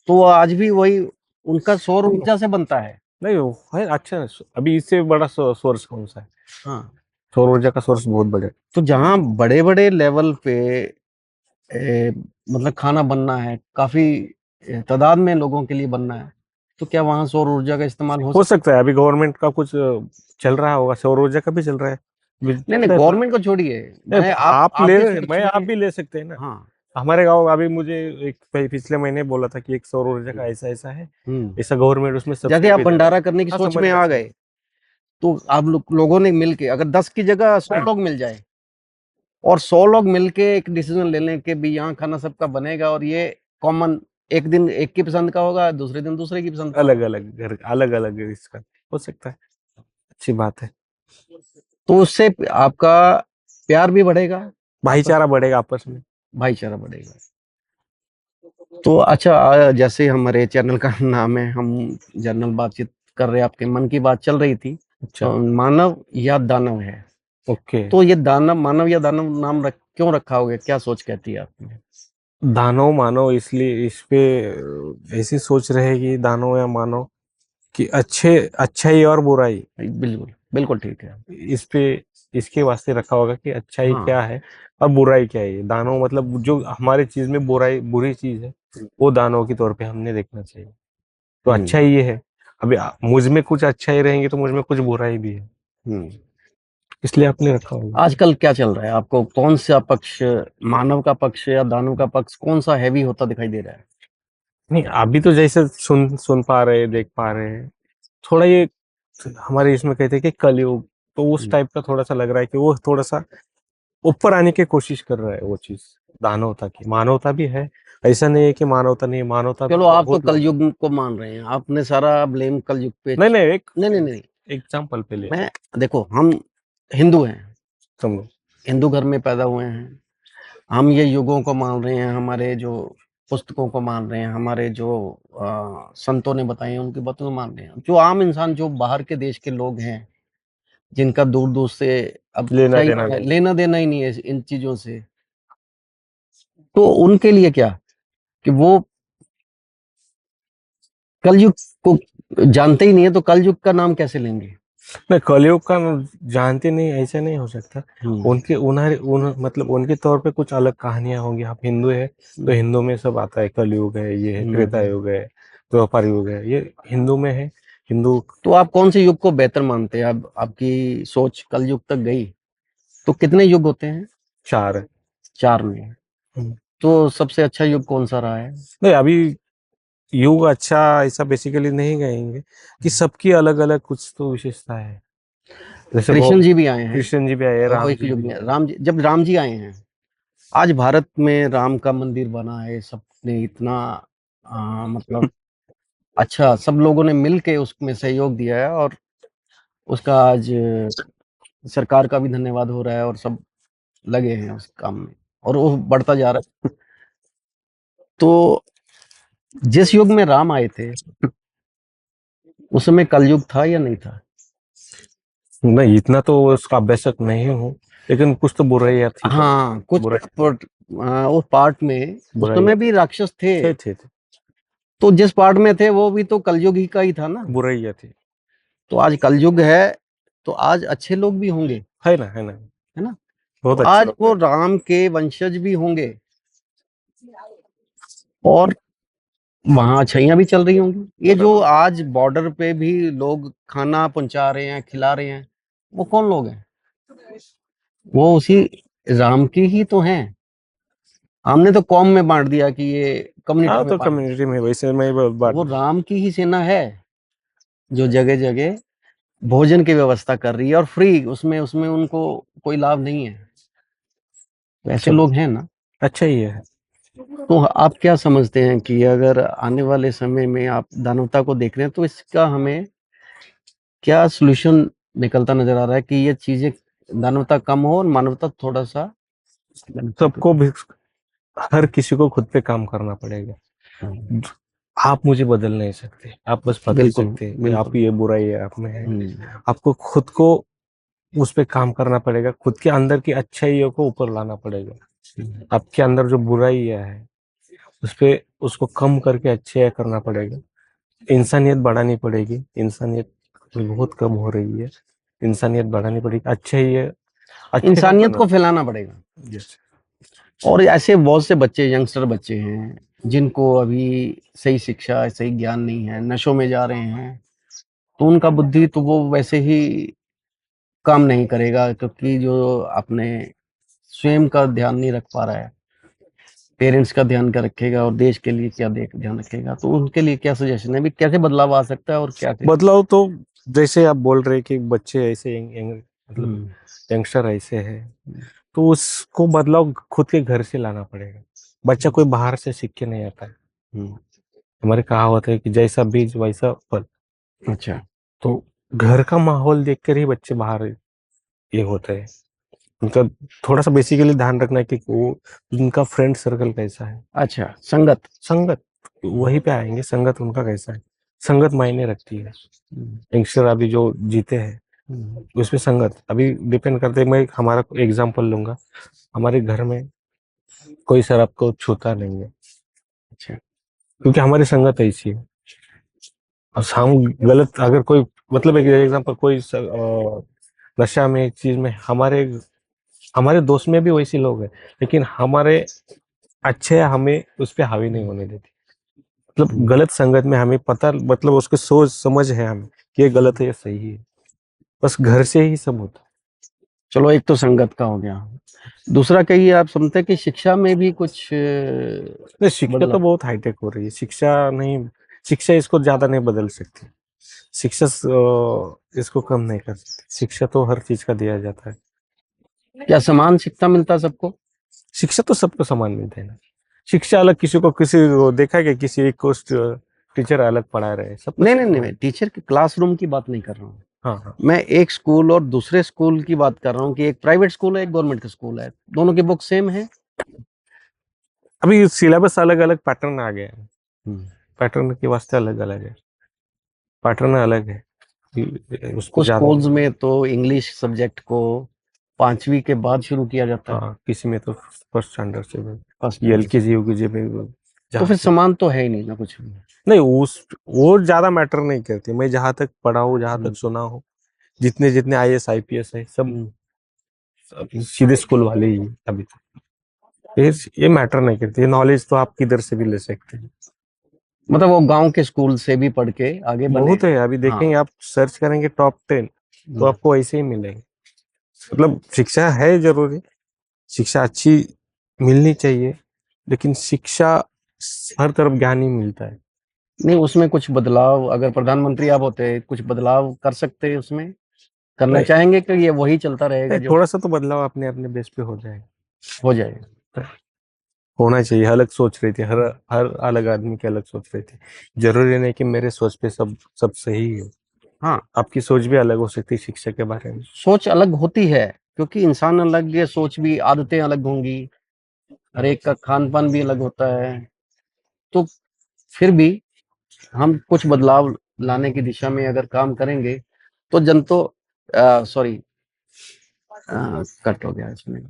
तो वो आज भी वही उनका सौर ऊर्जा से बनता है। नहीं वो है अच्छा है। अभी इससे बड़ा सोर्स कौन सा है? हाँ। सौर ऊर्जा का सोर्स बहुत बड़ा है। तो जहाँ बड़े बड़े लेवल पे मतलब खाना बनना है, काफी तादाद में लोगों के लिए बनना है, तो क्या वहाँ सौर ऊर्जा का इस्तेमाल हो हो सकता सकता है, अभी गवर्नमेंट का कुछ चल रहा होगा, सौर ऊर्जा का भी चल रहा है। है? नहीं नहीं, गवर्नमेंट को छोड़िए, मैं आप भी सर्च मैं आप में। भी ले सकते हैं ना। हाँ। हमारे गांव अभी मुझे एक पिछले महीने बोला था कि एक सौर ऊर्जा का ऐसा ऐसा है, हम्म। ऐसा गवर्नमेंट उसमें जैसे आप सब्सिडी दे रहा है। भंडारा करने की हाँ सोच समझ में गया आ समझ गए, तो आप लोगों ने मिलके अगर 10 की जगह 100 लोग मिल जाए और 100 लोग मिलके एक डिसीजन ले लें कि भी यहाँ खाना सबका बनेगा, और ये कॉमन, एक दिन एक की पसंद का होगा, दूसरे दिन दूसरे की पसंद का अलग होगा, अलग घर, अलग अलग इसका हो सकता है। अच्छी बात है। तो उससे आपका प्यार भी बढ़ेगा आपस भाईचारा में, बढ़ेगा आपस में। भाईचारा बढ़ेगा। तो अच्छा, जैसे हमारे चैनल का नाम है, हम जनरल बातचीत कर रहे हैं, आपके मन की बात चल रही थी। अच्छा। मानव या दानव है, ओके। तो ये दानव, मानव या दानव नाम क्यों रखा होगा, क्या सोच कहती है आपने? दानव मानव इसलिए इस पे ऐसी सोच रहेगी, दानव या मानव, कि अच्छाई और बुराई, बिल्कुल बिल्कुल ठीक है। इस पे इसके वास्ते रखा होगा कि अच्छाई हाँ। क्या है और बुराई क्या है। दानव मतलब जो हमारे चीज में बुराई बुरी चीज है, वो दानव के तौर पे हमने देखना चाहिए। तो हम्म। अच्छा ही ये है। अभी मुझ में कुछ अच्छाई रहेंगे तो मुझ में कुछ बुराई भी है, हम्म। इसलिए आपने रखा होगा। आजकल क्या चल रहा है, आपको कौन सा पक्ष, मानव का पक्ष या दानव का पक्ष, कौन सा हैवी होता दिखाई दे रहा है? नहीं अभी तो जैसे सुन सुन पा रहे हैं, देख पा रहे हैं, थोड़ा ये हमारे इसमें कहते हैं कि कलयुग, तो उस हम्म। टाइप का थोड़ा सा लग रहा है कि वो थोड़ा सा ऊपर आने की कोशिश कर रहा है वो चीज। दानवता की मानवता भी है, ऐसा नहीं है कि मानवता नहीं, मानवता भी चलो, आप तो बहुत लोग हैं। कलयुग को मान रहे हैं, आपने सारा ब्लेम कलयुग पे नहीं नहीं, एक नहीं नहीं नहीं, एग्जाम्पल पे ले। मैं, देखो, हम हिंदू हैं, समझो। हिंदू घर में पैदा हुए हैं, हम ये युगों को मान रहे हैं, हमारे जो पुस्तकों को मान रहे हैं, हमारे जो संतों ने बताए हैं उनकी बातों को मान रहे हैं। जो आम इंसान, जो बाहर के देश के लोग हैं, जिनका दूर दूर से अब लेना क्या ही देना नहीं। लेना देना ही नहीं है इन चीजों से, तो उनके लिए क्या, कि वो कलयुग को जानते ही नहीं है, तो कलयुग का नाम कैसे लेंगे? नहीं कलयुग का जानते नहीं, ऐसा नहीं हो सकता। हम्म। उनके उन मतलब उनके तौर पे कुछ अलग कहानियां होंगी। आप हिंदू है तो हम्म। हिंदू में सब आता है, कलयुग है, ये है त्रेता हम्म। युग है, द्वापर युग है, ये हिंदू में है। हिंदू तो आप कौन से युग को बेहतर मानते हैं? अब आपकी सोच कलयुग तक गई, तो कितने युग होते हैं? 4 है। 4 में। हम्म। तो सबसे अच्छा युग कौन सा रहा है? नहीं अभी युग अच्छा ऐसा बेसिकली नहीं कहेंगे, कि सबकी अलग अलग कुछ तो विशेषता है। जैसे कृष्ण जी भी आए हैं, कृष्ण जी भी आए, वो राम एक जी युग भी में, आए। राम जी, जब राम जी आए हैं, आज भारत में राम का मंदिर बना है, सबने इतना मतलब अच्छा, सब लोगों ने मिल के उसमें सहयोग दिया है, और उसका आज सरकार का भी धन्यवाद हो रहा है, और सब लगे हैं उस काम में, और वो बढ़ता जा रहा है। तो जिस युग में राम आए थे, उस समय कलयुग था या नहीं था? नहीं इतना तो उसका अभ्यासक नहीं हूँ, लेकिन कुछ तो बुराइयां थी तब। हाँ, कुछ बुराई उस पार्ट में उस बुराई समय भी राक्षस थे, थे। तो जिस पार्ट में थे वो भी तो कलयुग ही का ही था ना। बुराइयां थी। तो आज कलयुग है, तो आज अच्छे लोग भी होंगे, है ना। है ना? तो बहुत अच्छे आज लोग वो हैं। राम के वंशज भी होंगे, और वहाँ अच्छाइयाँ भी चल रही होंगी। ये जो आज बॉर्डर पे भी लोग खाना पहुँचा रहे हैं, खिला रहे हैं, वो कौन लोग हैं? वो उसी राम की ही तो हैं। हमने तो कौम में बाँट दिया कि ये कम्युनिटी हाँ, में तो बाँट दिया। कम्युनिटी में वैसे में बात। वो राम की ही सेना है, जो जगह-जगह भोजन की व्यवस्था कर रही है और फ्री, उसमें उसमें उनको कोई लाभ नहीं है। वैसे अच्छा, लोग हैं ना। अच्छा ही है। तो आप क्या समझते हैं कि अगर आने वाले समय में आप दानवता को देख रहे हैं, तो इसका हमें क्या सॉल्यूशन निकलता नज़र आ रहा है कि ये चीज़ें, दानवता कम हो और मानवता थोड़ा-सा बेनिफिट सबको हो? भी, हर किसी को खुद पे काम करना पड़ेगा। हुँ, आप मुझे बदल नहीं सकते, आप बस बदल बिल्कुल, सकते हैं कि आप बिल्कुल। ये बुराई है आप में है। हुँ, आपको खुद को उस पे काम करना पड़ेगा, खुद के अंदर की अच्छाइयों को ऊपर लाना पड़ेगा। हुँ, आपके अंदर जो बुराइयां है उस पे उसको कम करके अच्छे करना पड़ेगा। इंसानियत बढ़ानी पड़ेगी, इंसानियत बहुत कम हो रही है, इंसानियत बढ़ानी पड़ेगी, अच्छे ही है, अच्छे का इंसानियत करना। को फैलाना पड़ेगा। यस। और ऐसे बहुत से बच्चे, यंगस्टर बच्चे हैं, जिनको अभी सही शिक्षा, सही ज्ञान नहीं है, नशों में जा रहे हैं, तो उनका बुद्धि तो वो वैसे ही काम नहीं करेगा, क्योंकि जो अपने स्वयं का ध्यान नहीं रख पा रहा है, पेरेंट्स का ध्यान क्या रखेगा और देश के लिए क्या ध्यान रखेगा, तो उनके लिए क्या सजेशन है, भी कैसे बदलाव आ सकता है और क्या करें? बदलाव तो जैसे आप बोल रहे कि बच्चे ऐसे मतलब हम्म, यंगस्टर ऐसे है, तो उसको बदलाव खुद के घर से लाना पड़ेगा। बच्चा कोई बाहर से सीख के नहीं आता है। हम्म, हमारे कहावत है कि जैसा बीज वैसा फल। अच्छा, तो घर का माहौल देखकर ही बच्चे बाहर ये होते हैं। उनका थोड़ा सा बेसिकली ध्यान रखना है कि वो उनका फ्रेंड सर्कल कैसा है। अच्छा, संगत। संगत वहीं पे आएंगे, संगत उनका कैसा है, संगत मायने रखती है। हम्म, यंगस्टर अभी जो जीते हैं हम्म, उसमें संगत अभी डिपेंड करते है। मैं हमारा एग्जांपल लूंगा, हमारे घर में कोई शराब को छूता नहीं है, अच्छा, क्योंकि हमारी संगत ऐसी है। और हम गलत अगर कोई, मतलब एक एग्जांपल, कोई नशा में एक चीज में, हमारे हमारे दोस्त में भी वैसे लोग हैं, लेकिन हमारे अच्छे हमें उस पर हावी नहीं होने देते। मतलब हम्म, गलत संगत में हमें पता, मतलब उसके सोच समझ है हमें कि ये गलत है ये सही है। बस घर से ही सब होता चलो, एक तो संगत का हो गया। दूसरा, कहिए, आप समझते हैं कि शिक्षा में भी कुछ है। नहीं, शिक्षा तो बदलाव? बहुत हाईटेक हो रही है, शिक्षा नहीं, शिक्षा इसको ज्यादा नहीं बदल सकती। शिक्षा इसको कम नहीं कर सकती, शिक्षा तो हर चीज का दिया जाता है। क्या समान शिक्षा मिलता सबको? शिक्षा तो सबको समान मिलता है ना। शिक्षा अलग, किसी को किसी को देखा है कि किसी एक को टीचर अलग पढ़ा रहे हैं, सबको नहीं, नहीं, सेम नहीं, है। मैं टीचर के क्लासरूम की बात नहीं कर रहा हूँ। हाँ हाँ। मैं एक स्कूल और दूसरे स्कूल की बात कर रहा हूँ कि एक प्राइवेट स्कूल है, एक गवर्नमेंट का स्कूल है। दोनों की बुक सेम है? अभी सिलेबस अलग अलग पैटर्न आ गए हैं, हुँ। पैटर्न के वास्ते अलग अलग है, पैटर्न अलग है उस पर कुछ ज्यादा। स्कूल्स में तो इंग्लिश सब्जेक्ट को 5वीं के बाद शुरू किया जाता है, हाँ, किसी में तो फर्स्ट स्टैंडर्ड से फर्स्ट ये स्टैंडर्ड से। एलकेजी यूकेजी में तो जहाँ फिर से। समान तो है ही नहीं ना कुछ भी। नहीं, उस वो ज्यादा मैटर नहीं करती। मैं जहाँ तक पढ़ा हूँ, जहाँ हुँ, तक सुना हूँ, जितने जितने आईएएस आईपीएस है सब हुँ। सीधे स्कूल वाले ही हैं अभी तक। ये मैटर नहीं करती, ये नॉलेज तो आप किधर से भी ले सकते हैं। मतलब वो गाँव के स्कूल से भी पढ़ के आगे बने। बहुत है, अभी हाँ। देखेंगे आप, सर्च करेंगे टॉप 10, तो हुँ। आपको ऐसे ही मिलेंगे। मतलब शिक्षा है जरूरी, शिक्षा अच्छी मिलनी चाहिए, लेकिन शिक्षा हर तरफ ज्ञान ही मिलता है। नहीं, उसमें कुछ बदलाव, अगर प्रधानमंत्री आप होते, कुछ बदलाव कर सकते उसमें? करना नहीं, चाहेंगे कि ये वही चलता रहेगा नहीं, जो थोड़ा सा तो बदलाव अपने अपने बेस पे हो जाएगा। हो जाएगा? होना चाहिए, अलग सोच रही थी, हर हर अलग आदमी की अलग सोच रही थी। जरूरी नहीं कि मेरे सोच पे सब सब सही है। हाँ, आपकी सोच भी अलग हो सकती है शिक्षा के बारे में। सोच अलग होती है, क्योंकि इंसान अलग है, सोच भी, आदतें अलग होंगी, हर एक का खान-पान भी अलग होता है। तो फिर भी हम कुछ बदलाव लाने की दिशा में अगर काम करेंगे, तो जन तो सॉरी, कट हो गया इसमें।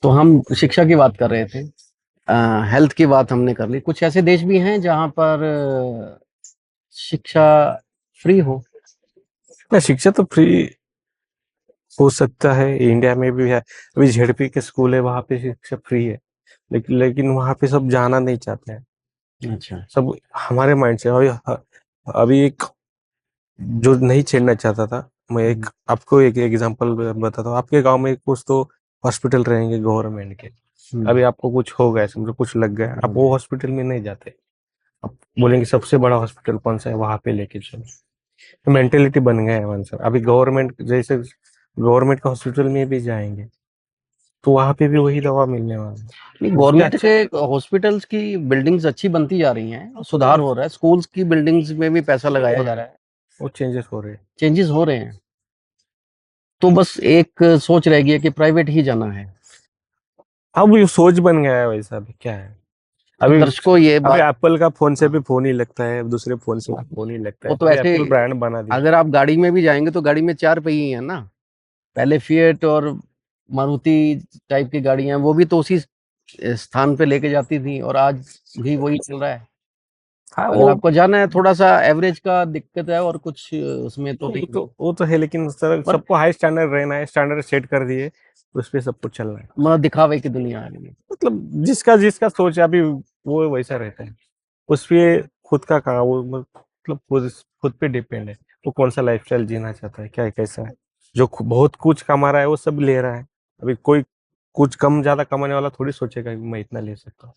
तो हम शिक्षा की बात कर रहे थे, हेल्थ की बात हमने कर ली। कुछ ऐसे देश भी हैं जहाँ पर शिक्षा फ्री हो। ना, शिक्षा तो फ्री हो सकता है, इंडिया में भी है। अभी झेडपी के स्कूल है, वहां पे शिक्षा फ्री है, लेकिन वहां पे सब जाना नहीं चाहते हैं। अच्छा। सब हमारे माइंड से। अभी अभी एक जो नहीं छेड़ना चाहता था, मैं एक आपको एक एग्जांपल बताता हूँ। आपके गांव में कुछ तो हॉस्पिटल रहेंगे गवर्नमेंट के। अभी आपको कुछ हो गया, समझो कुछ लग गया, आप वो हॉस्पिटल में नहीं जाते। आप बोलेंगे सबसे बड़ा हॉस्पिटल कौन सा है, वहां पे लेके चलो। तो मेंटेलिटी बन गया है आंसर। अभी गवर्नमेंट जैसे गवर्नमेंट का हॉस्पिटल में भी जाएंगे तो वहां पे भी वही दवा मिलने वाला है। नहीं, तो क्या गवर्नमेंट के हॉस्पिटल्स की बिल्डिंग्स अच्छी बनती जा रही हैं, सुधार हो रहा है, स्कूल्स की बिल्डिंग्स में भी पैसा लगाया जा रहा है, वो चेंजेस हो रहे हैं। चेंजेस हो रहे हैं। तो बस एक सोच रह गई है कि प्राइवेट ही जाना है। अब ये सोच बन गया है वैसा। अभी क्या है, तो अभी दर्शकों ये अभी बात, एप्पल का फोन से हाँ, भी फोन ही लगता है, दूसरे फोन से भी फोन ही लगता वो है। तो अभी ऐसे, एप्पल ब्रांड बना दिया। अगर आप गाड़ी में भी जाएंगे तो गाड़ी में 4 पहिए ही है ना। पहले फिएट और मारुति टाइप की गाड़ियां, वो भी तो उसी स्थान पे लेके जाती थी, और आज भी वही चल रहा है। हाँ अगर वो आपको जाना है, थोड़ा सा एवरेज का दिक्कत है और कुछ उसमें तो नहीं, वो तो है, लेकिन सर पर सबको हाई स्टैंडर्ड रहना है, स्टैंडर्ड सेट कर दिए, उस पे सबको चलना है। मतलब दिखावे की दुनिया आ गई है। मतलब जिसका जिसका सोच है अभी वो वैसा रहता है। उस पे खुद का कहा वो, मतलब खुद पे डिपेंड है। वो कौन सा लाइफस्टाइल जीना चाहता है, क्या है, कैसा है। जो बहुत कुछ कमा रहा है वो सब ले रहा है। अभी कोई कुछ कम ज्यादा कमाने वाला थोड़ी सोचेगा कि मैं इतना ले सकता हूँ।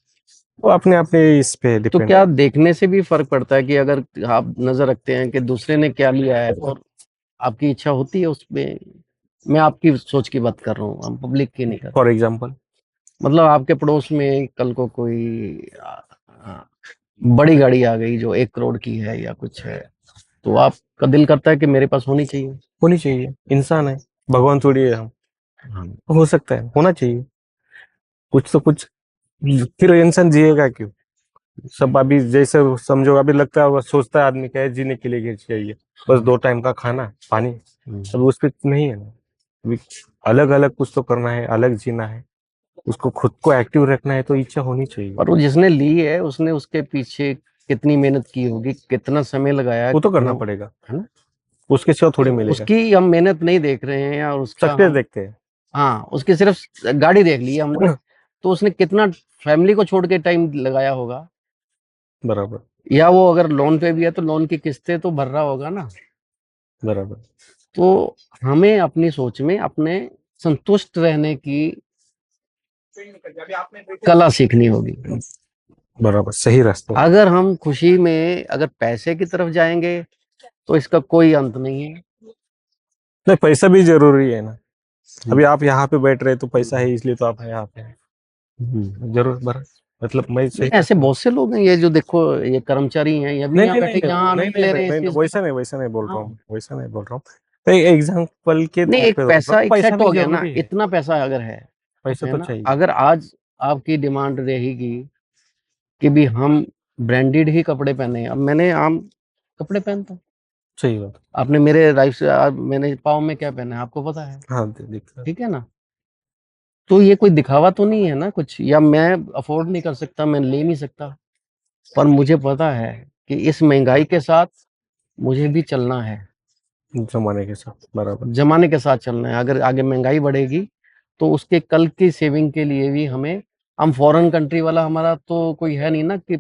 वो अपने अपने इस पे तो डिपेंड क्या है। देखने से भी फर्क पड़ता है कि अगर आप नजर रखते हैं कि दूसरे ने क्या लिया है, और आपकी इच्छा होती है उसमें? मैं आपकी सोच की बात कर रहा हूँ, हम पब्लिक की नहीं कर रहे। फॉर एग्जाम्पल, मतलब आपके पड़ोस में कल को कोई बड़ी गाड़ी आ गई जो 1 करोड़ की है या कुछ है, तो आपका दिल करता है कि मेरे पास होनी चाहिए। होनी चाहिए, इंसान है, भगवान थोड़ी है हम। हाँ। हो सकता है, होना चाहिए कुछ तो कुछ। फिर इंसान जिएगा क्यों? सब अभी जैसे समझो, अभी लगता है, सोचता है आदमी क्या है, जीने के लिए क्या चाहिए, बस 2 टाइम का खाना पानी। अब उस पे नहीं है ना। अभी अलग अलग कुछ तो करना है, अलग जीना है, उसको खुद को एक्टिव रखना है, तो इच्छा होनी चाहिए। और वो जिसने ली है उसने उसके पीछे कितनी मेहनत की होगी, कितना समय लगाया, वो तो कितना, करना पड़ेगा, है ना। उसके सिवा थोड़ी मिलेगा। उसकी हम मेहनत नहीं देख रहे हैं, या उसका सक्सेस हम, देखते हैं। हाँ, उसकी सिर्फ गाड़ी देख ली हमने, तो उसने कितना फैमिली को छोड़ के टाइम लगाया होगा। बराबर। या वो अगर लोन पे भी है तो लोन की किस्तें तो भर रहा होगा ना। बराबर। तो हमें अपनी सोच में अपने संतुष्ट रहने की कला सीखनी होगी। बराबर, सही रास्ते। अगर हम खुशी में अगर पैसे की तरफ जाएंगे तो इसका कोई अंत नहीं है। नहीं, पैसा भी जरूरी है ना। हम्म, अभी आप यहाँ पे बैठ रहे तो पैसा है, इसलिए तो आप यहाँ पे हैं। हम्म। जरूर मतलब मैं नहीं, सही ऐसे रास्ते में। बहुत से लोग हैं, ये जो देखो, ये कर्मचारी हैं, ये भी नहीं यहाँ नहीं नहीं बैठे, नहीं यहाँ नहीं आनंद नहीं ले नहीं रहे हैं इस नहीं नहीं, चीज का। वैसा नहीं बोल रहा हाँ। हूँ, वैसा नहीं बोल रहा हूँ। तो एक एग्जाम्पल के नहीं, तौर एक पे बोल रहा पैसा हूँ, एक पैसा सेट भी हो गया ना, जरूरी है। इतना पैसा अगर पैसा है तो ना। चाहिए। अगर आज आपकी डिमांड रहेगी कि भी हम ब्रांडेड ही कपड़े पहने, अब मैंने आम कपड़े पहनता हूँ। सही बात। आपने मेरे राइट से, आज मैंने पाँव में क्या पहना है आपको पता है, हाँ, दिखता है। ठीक है ना। तो ये कोई दिखावा तो नहीं है ना कुछ, या मैं अफोर्ड नहीं कर सकता, मैं ले नहीं सकता, पर मुझे पता है कि इस महंगाई के साथ मुझे भी चलना है, जमाने के साथ बराबर। जमाने के साथ चलना है। अगर आगे महंगाई बढ़ेगी तो उसके कल की सेविंग के लिए भी हमें, हम फॉरेन कंट्री वाला हमारा तो कोई है नहीं ना कि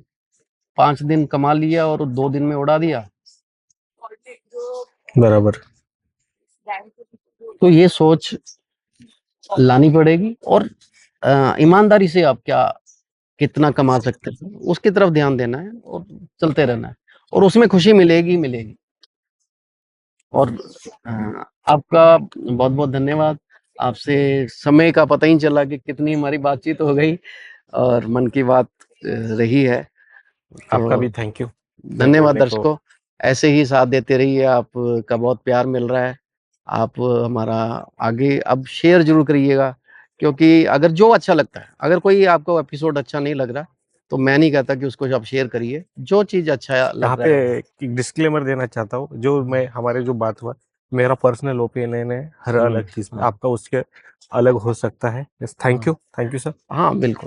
5 दिन कमा लिया और 2 दिन में उड़ा दिया। बराबर। तो ये सोच लानी पड़ेगी, और ईमानदारी से आप क्या कितना कमा सकते हैं उसकी तरफ ध्यान देना है, और चलते रहना है, और उसमें खुशी मिलेगी मिलेगी। और अ, आपका बहुत बहुत धन्यवाद। आपसे समय का पता ही नहीं चला कि कितनी हमारी बातचीत हो गई, और मन की बात रही है। आपका तो भी थैंक यू इतना धन्यवाद बोलने को। दर्शकों, ऐसे ही साथ देते रहिए, आपका बहुत प्यार मिल रहा है। आप हमारा आगे अब शेयर जरूर करिएगा, क्योंकि अगर जो अच्छा लगता है, अगर कोई आपको एपिसोड अच्छा नहीं लग रहा, तो मैं नहीं कहता कि उसको आप शेयर करिए, जो चीज़ अच्छा यहाँ लग रहा पे है। एक डिस्क्लेमर देना चाहता हूँ, जो मैं हमारे जो बात हुआ, मेरा पर्सनल ओपिनियन है हर अलग चीज में, हाँ, आपका उसके अलग हो सकता है। थैंक हाँ, यू, थैंक यू सर। हाँ, बिल्कुल।